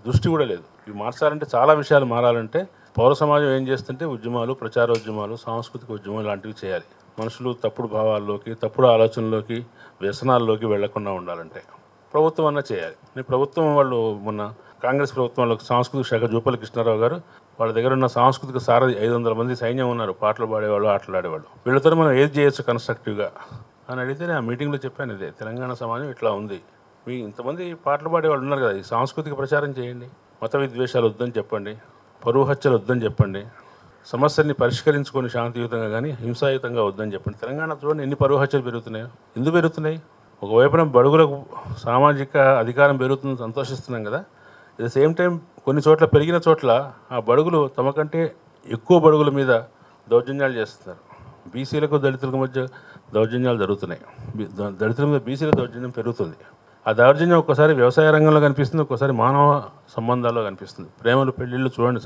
దృష్టి కూడా లేదు. ఇవి మార్చాలంటే చాలా విషయాలు మారాలంటే పౌర సమాజం ఏం చేస్తుంటే ఉద్యమాలు, ప్రచారోద్యమాలు, సాంస్కృతిక ఉద్యమాలు లాంటివి చేయాలి. మనుషులు తప్పుడు భావాల్లోకి, తప్పుడు ఆలోచనల్లోకి, వ్యసనాల్లోకి వెళ్లకుండా ఉండాలంటే ప్రభుత్వం అన్నా చేయాలి. ప్రభుత్వం వాళ్ళు మొన్న కాంగ్రెస్ ప్రభుత్వంలో సాంస్కృతిక శాఖ జూపల్లి కృష్ణారావు గారు వాళ్ళ దగ్గర ఉన్న సాంస్కృతిక సారథి 500 మంది సైన్యం ఉన్నారు, పాటలు పాడేవాళ్ళు, ఆటలు ఆడేవాళ్ళు. వీళ్ళతో మనం ఏది చేయొచ్చు కన్స్ట్రక్టివ్గా అని అడిగితే నేను ఆ మీటింగ్లో చెప్పాను, ఇదే తెలంగాణ సమాజం ఇట్లా ఉంది, మీ ఇంతమంది పాటలు పాడేవాళ్ళు ఉన్నారు కదా, ఈ సాంస్కృతిక ప్రచారం చేయండి, మత విద్వేషాలు వద్దని చెప్పండి, పరువు హత్యలు వద్దని చెప్పండి, సమస్యల్ని పరిష్కరించుకొని శాంతియుతంగా కానీ హింసాయుతంగా వద్దని చెప్పండి. తెలంగాణ చూడండి ఎన్ని పరువు హత్యలు పెరుగుతున్నాయో. ఎందుకు పెరుగుతున్నాయి? ఒకవైపున బడుగులకు సామాజిక అధికారం పెరుగుతుందని సంతోషిస్తున్నాం కదా, అట్ ద సేమ్ టైం కొన్ని చోట్ల పెరిగిన చోట్ల ఆ బడుగులు తమ కంటే ఎక్కువ బడుగుల మీద దౌర్జన్యాలు చేస్తున్నారు. బీసీలకు దళితులకు మధ్య దౌర్జన్యాలు జరుగుతున్నాయి. దళితుల మీద బీసీల దౌర్జన్యం పెరుగుతుంది. ఆ దౌర్జన్యం ఒక్కసారి వ్యవసాయ రంగంలో కనిపిస్తుంది, ఒక్కసారి మానవ సంబంధాల్లో కనిపిస్తుంది. ప్రేమలు, పెళ్ళిళ్ళు చూడండి,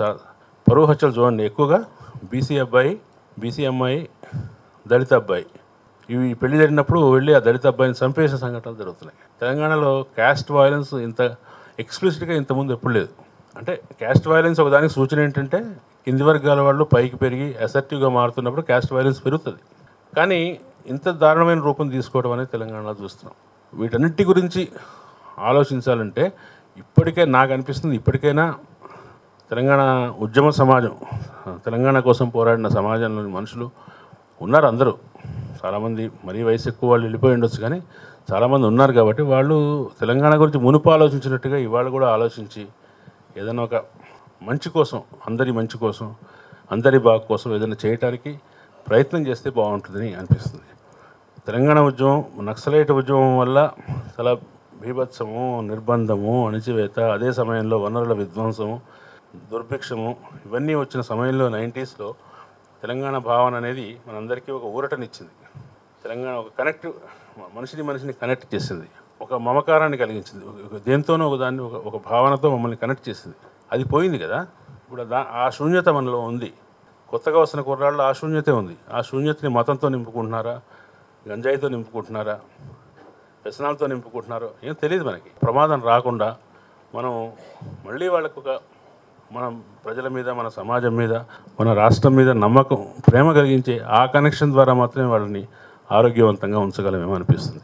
పరువు హత్యలు చూడండి, ఎక్కువగా బీసీ అబ్బాయి, బీసీ అమ్మాయి, దళిత అబ్బాయి, ఇవి పెళ్లి జరిగినప్పుడు వెళ్ళి ఆ దళిత అబ్బాయిని చంపేసిన సంఘటనలు జరుగుతున్నాయి. తెలంగాణలో క్యాస్ట్ వైలెన్స్ ఇంత ఎక్స్ప్లిసిట్గా ఇంతకుముందు ఎప్పుడు లేదు. అంటే క్యాస్ట్ వైలెన్స్ ఒకదానికి సూచన ఏంటంటే కింది వర్గాల వాళ్ళు పైకి పెరిగి అసర్టివ్గా మారుతున్నప్పుడు క్యాస్ట్ వైలెన్స్ పెరుగుతుంది. కానీ ఇంత దారుణమైన రూపం తీసుకోవడం అనేది తెలంగాణలో చూస్తున్నాం. వీటన్నిటి గురించి ఆలోచించాలంటే ఇప్పటికే నాకు అనిపిస్తుంది, ఇప్పటికైనా తెలంగాణ ఉద్యమ సమాజం, తెలంగాణ కోసం పోరాడిన సమాజంలోని మనుషులు ఉన్నారు, అందరూ చాలామంది, మరీ వయసు ఎక్కువ వాళ్ళు వెళ్ళిపోయి ఉండొచ్చు, కానీ చాలామంది ఉన్నారు. కాబట్టి వాళ్ళు తెలంగాణ గురించి మునుపు ఆలోచించినట్టుగా ఇవాళ కూడా ఆలోచించి ఏదైనా ఒక మంచి కోసం, అందరి మంచి కోసం, అందరి బాగు కోసం ఏదైనా చేయడానికి ప్రయత్నం చేస్తే బాగుంటుందని అనిపిస్తుంది. తెలంగాణ ఉద్యమం నక్సలైట్ ఉద్యమం వల్ల చాలా బీభత్సము, నిర్బంధము, అణిచివేత, అదే సమయంలో వనరుల విధ్వంసము, దుర్భిక్షము ఇవన్నీ వచ్చిన సమయంలో 90sలో తెలంగాణ భావన అనేది మనందరికీ ఒక ఊరటనిచ్చింది. తెలంగాణ ఒక మనిషిని కనెక్ట్ చేసింది, ఒక మమకారాన్ని కలిగించింది, దేంతోనో ఒకదాన్ని ఒక భావనతో మమ్మల్ని కనెక్ట్ చేసింది. అది పోయింది కదా. ఇప్పుడు ఆ శూన్యత మనలో ఉంది. కొత్తగా వస్తున్న కుర్రాళ్ళు ఆ శూన్యతే ఉంది. ఆ శూన్యతని మతంతో నింపుకుంటున్నారా, గంజాయితో నింపుకుంటున్నారా, వ్యసనాలతో నింపుకుంటున్నారో ఏం తెలియదు మనకి. ప్రమాదం రాకుండా మనం మళ్ళీ వాళ్ళకు మన ప్రజల మీద, మన సమాజం మీద, మన రాష్ట్రం మీద నమ్మకం, ప్రేమ కలిగించే ఆ కనెక్షన్ ద్వారా మాత్రమే వాళ్ళని ఆరోగ్యవంతంగా ఉంచగలమేమో అనిపిస్తుంది.